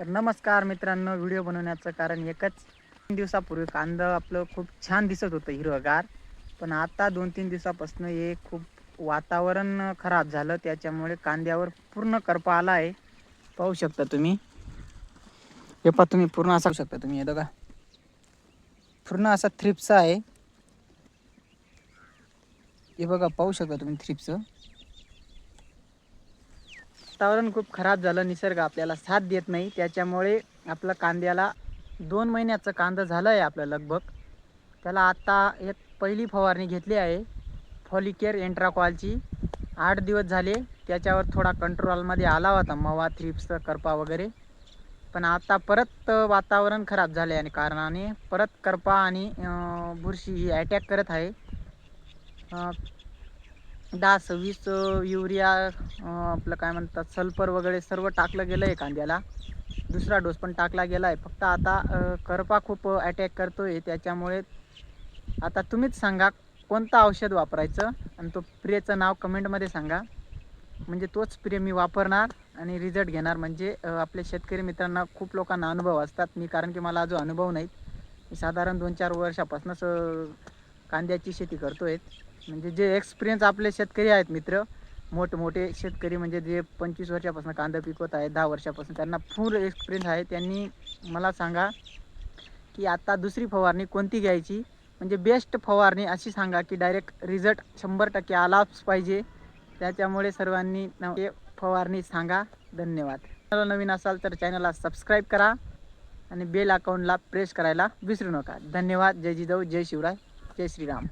तर नमस्कार मित्रांनो, व्हिडिओ बनवण्याचं कारण एकच. 3 दिवसापूर्वी कांदा आपलं खूप छान दिसत होतं हिरवगार, पण आता 2-3 दिवसापासून हे खूप वातावरण खराब झालं, त्याच्यामुळे कांद्यावर पूर्ण करपा आला आहे. पाहू शकता तुम्ही. हे पहा तुम्ही, पूर्ण असा शकता तुम्ही, हे बघा पूर्ण असा थ्रिप्स आहे. हे बघा, पाहू शकता तुम्ही थ्रिप्स. वातावरण खूप खराब झालं, निसर्ग आपल्याला साथ देत नाही, त्याच्यामुळे आपलं कांद्याला 2 महिन्याचं कांदा झालं आहे आपलं लगभग. त्याला आता एक पहिली फवारणी घेतली आहे फॉलिकेअर एंट्राकॉलची. 8 दिवस झाले. त्याच्यावर थोडा कंट्रोलमध्ये आला होता मवा, थ्रिप्स, करपा वगैरे. पण आता परत वातावरण खराब झाले आणि कारणाने परत करपा आणि बुरशी ही अटॅक करत आहे. 10-26 युरिया, आपलं काय म्हणतात, सल्फर वगैरे सर्व टाकलं गेलं आहे कांद्याला. दुसरा डोस पण टाकला गेला आहे. फक्त आता करपा खूप अटॅक करतो आहे, त्याच्यामुळे आता तुम्हीच सांगा कोणतं औषध वापरायचं आणि तो स्प्रेचं नाव कमेंटमध्ये सांगा. म्हणजे तोच स्प्रे मी वापरणार आणि रिझल्ट घेणार. म्हणजे आपल्या शेतकरी मित्रांना, खूप लोकांना अनुभव असतात. मी कारण की मला जो अनुभव नाही, मी साधारण 2-4 वर्षापासूनच कांद्याची शेती करतो आहे. म्हणजे जे एक्सपिरियन्स आपले शेतकरी आहेत मित्र, मोठमोठे शेतकरी, म्हणजे जे 25 वर्षापासून कांदा पिकवत आहेत, 10 वर्षापासून, त्यांना फुल एक्सपिरियन्स आहे. त्यांनी मला सांगा की आता दुसरी फवारणी कोणती घ्यायची, म्हणजे बेस्ट फवारणी अशी सांगा की डायरेक्ट रिझल्ट 100% आलाच पाहिजे. त्याच्यामुळे सर्वांनी फवारणी सांगा. धन्यवाद. चॅनल नवीन असाल तर चॅनलला सबस्क्राईब करा आणि बेल अकाउंटला प्रेस करायला विसरू नका. धन्यवाद. जय जिजाऊ, जय शिवराय, जय श्रीराम.